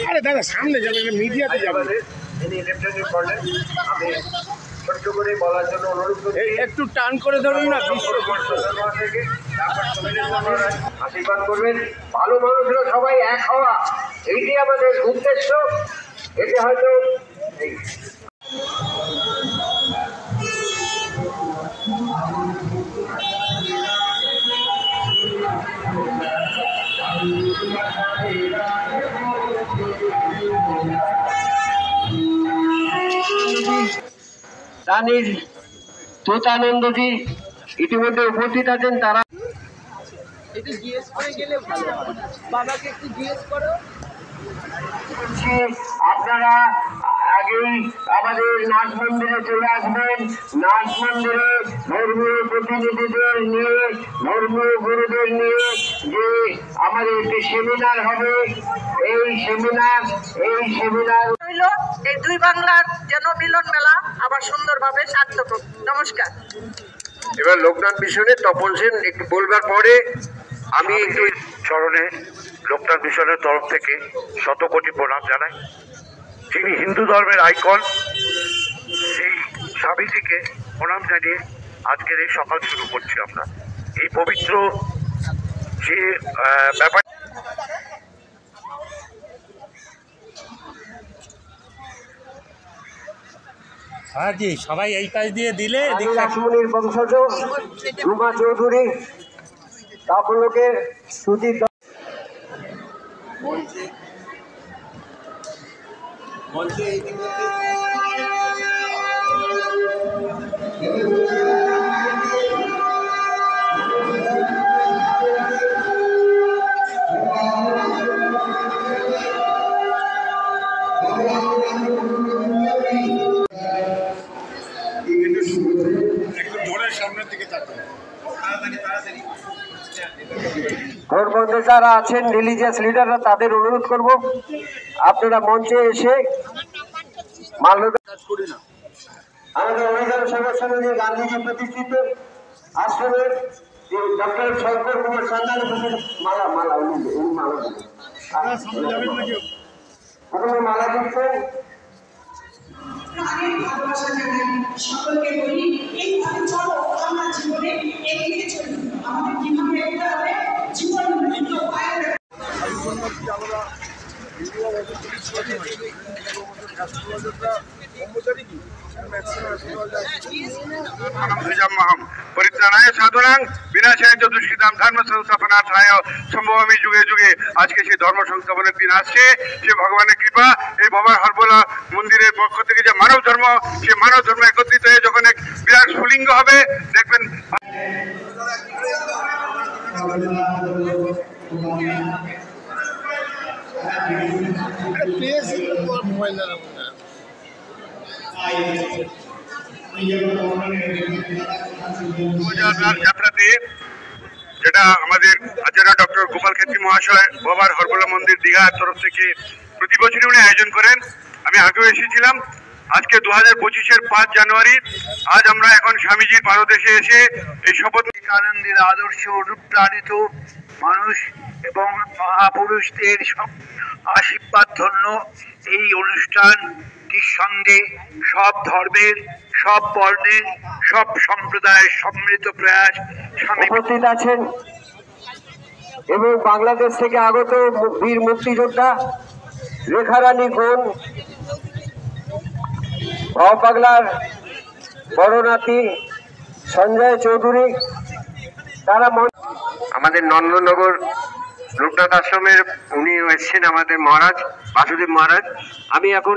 আরে দাদা সামনে যাবে, মিডিয়াতে যাবে। ছোট্ট করে বলার জন্য অনুরোধ করি, একটু টান করে ধরুন না। আশীর্বাদ করবেন। ভালো মানুষরা সবাই এক হওয়া, এইটি আমাদের উদ্দেশ্য। এতে হয়তো রানীর তোতানন্দজি ইতিমধ্যে উপস্থিত আছেন। তারা একটু জিজ্ঞেস করে গেলে ভালো, বাবাকে একটু জিজ্ঞেস করো। আপনারা আগেই আমাদের নাট মন্দিরে চলে আসবেন। নাট মন্দিরে ধর্মীয় প্রতিনিধিদের নিয়ে, ধর্মীয় গুরুদের নিয়ে যে আমাদের একটি সেমিনার হবে, এই সেমিনার হইল এই দুই বাংলার যেন মিলন মেলা আবার সুন্দরভাবে সার্থক হোক। নমস্কার। এবার লোকনাথ মিশনের তপন সেন একটু বলবার পরে আমি একটু চরণে লোকনাথ মিশনের তরফ থেকে শতকোটি প্রণাম জানাই। যিনি হিন্দু ধর্মের আইকন, সেই স্বামীজিকে প্রণাম জানিয়ে আজকের এই সকাল শুরু করছি আমরা। এই পবিত্র যে ব্যাপার, হ্যাঁ জি, সবাই এই পাশ দিয়ে দিলে রাসমণির বংশজ রুমা চৌধুরী তাপলোকের সুজিত ঘোরবন্দে যারা আছেন রিলিজিয়াস লিডাররা, তাদের অনুরোধ করব আপনারা মঞ্চে এসে মাল্যদান করি না। আমাদের অভিযান সদস্য যে গান্ধীজি প্রতিষ্ঠিত আশ্রমের ডক্টর শঙ্কর কুমার সান্যাল মালা মালা দিচ্ছেন। ভালোবাসা জানাই সকলকে বলি, এইভাবে চলো আমরা জীবনে এগিয়ে চলি। আমাদের কিভাবে এগোতে হবে, জীবন মৃত্যু পরিত্রাণায় সাধনাং বিনাশায় দুষ্কৃতাম ধর্ম সংস্থাপনার্থায় সম্ভবামি যুগে যুগে। আজকে সেই ধর্ম সংস্থাপনের দিন আসছে। সে ভগবানের কৃপা, এই ভগবান হরবোলা মন্দিরের পক্ষ থেকে যে মানব ধর্ম, সে মানব ধর্ম একত্রিত হয়ে যখন এক বিরাট স্ফুলিঙ্গ হবে, দেখবেন যাত্রাতে, যেটা আমাদের আচার্য ডক্টর গোপাল ক্ষেত্রী মহাশয় বাবার হরবোলা মন্দির দীঘার তরফ থেকে প্রতি বছরই উনি আয়োজন করেন। আমি আগেও এসেছিলাম। আজকে 2025-এর 5 জানুয়ারি, আজ আমরা এখন স্বামীজির পাদদেশে এসে এই শপথ আনন্দের আদর্শ অনুপ্রাণিত মানুষ এবং মহাপুরুষদের আশীর্বাদ ধন্য এই অনুষ্ঠান নিঃসন্দেহে সব ধর্মের, সব বর্ণের, সব সম্প্রদায়ের সম্মিলিত প্রয়াস। উপস্থিত আছেন এবং বাংলাদেশ থেকে আগত বীর মুক্তিযোদ্ধা রেখারানী গোন, পাগলার বড় নাতি সঞ্জয় চৌধুরী, তারা আমাদের নন্দনগর লোকনাথ আশ্রমের উনি এসছেন আমাদের মহারাজ বাসুদেব মহারাজ। আমি এখন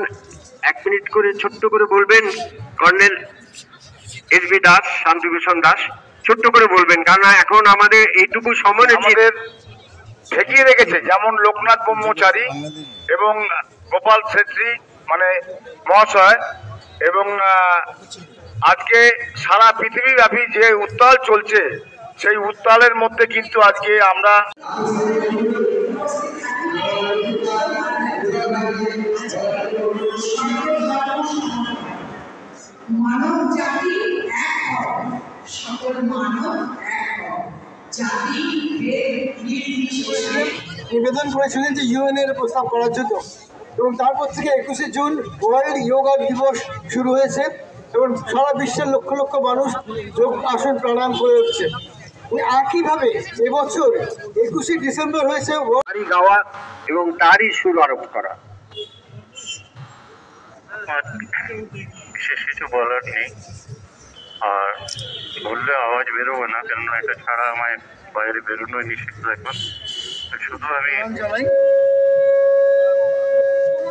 1 মিনিট করে ছোট্ট করে বলবেন কর্নেল SB দাস, শান্তিভূষণ দাস, ছোট্ট করে বলবেন, কারণ এখন আমাদের এইটুকু সময় আমাদের ঠেকিয়ে রেখেছে, যেমন লোকনাথ ব্রহ্মচারী এবং গোপাল ছেত্রী মানে মহাশয়, এবং আজকে সারা পৃথিবীব্যাপী যে উত্তাল চলছে সেই উত্তালের মধ্যে কিন্তু আজকে আমরা মানব জাতি এক হও, সকল মানব এক হও, জাতি ভেদ নির্বিশেষে নিবেদন করেছিলেন যে ইউএন এর প্রস্তাব করার জন্য, এবং তারপর থেকে 21শে জুন ওয়ার্ল্ড যোগা দিবস শুরু হয়েছে এবং সারা বিশ্বের লক্ষ লক্ষ মানুষ যোগ আসন প্রাণায়াম করে উঠছে। একইভাবে এবছর 21শে ডিসেম্বর হয়েছে তারই গাওয়া এবং তারই সুর আরোপ করা। বিশেষ কিছু বলার নেই, আর বললে আওয়াজ বেরোবে না, কেননা এটা ছাড়া আমায় বাইরে বেরোনোই নিষিদ্ধ এখন। শুধু আমি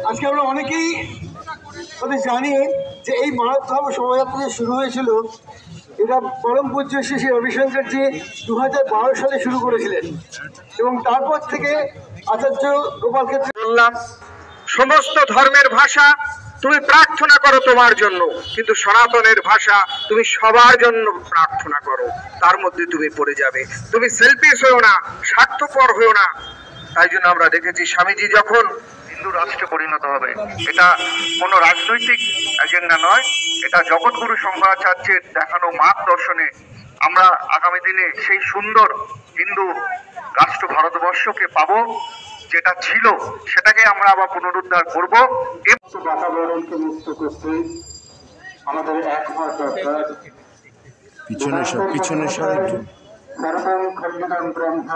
আজকে আমরা অনেকেই জানি যে এই মানব ধর্ম শোভাযাত্রা যে শুরু হয়েছিল, এটা পরম পূজ্য শ্রী রবিশঙ্করজি 2012 সালে শুরু করেছিলেন, এবং তারপর থেকে আচার্য গোপাল ক্ষেত্রে বললাম সমস্ত ধর্মের ভাষা তুমি প্রার্থনা করো তোমার জন্য, কিন্তু সনাতনের ভাষা তুমি সবার জন্য প্রার্থনা করো, তার মধ্যে তুমি পড়ে যাবে। তুমি সেলফিশ হয়েও না, স্বার্থপর হয়েও না। তাই জন্য আমরা দেখেছি স্বামীজি যখন হিন্দু রাষ্ট্রে পরিণত হবে, এটা কোনো রাজনৈতিক এজেন্ডা নয়, এটা জগৎগুরু শঙ্করাচার্যের দেখানো মার্গদর্শনে আমরা আগামী দিনে সেই সুন্দর হিন্দু রাষ্ট্র ভারতবর্ষকে পাবো, যেটা ছিল সেটাকে আমরা আবার পুনরুদ্ধার করব। বাতাবরণকে মুক্ত করতে আমাদের এক হওয়া দরকার। পিছনে সব সর্বং খণ্ডিতং ব্রহ্ম,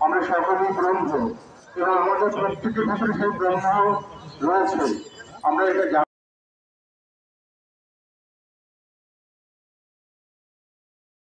আমরা সকলেই ব্রহ্ম এবং আমাদের প্রত্যেকের ভিতরে সেই ব্রহ্ম রয়েছে। আমরা এটা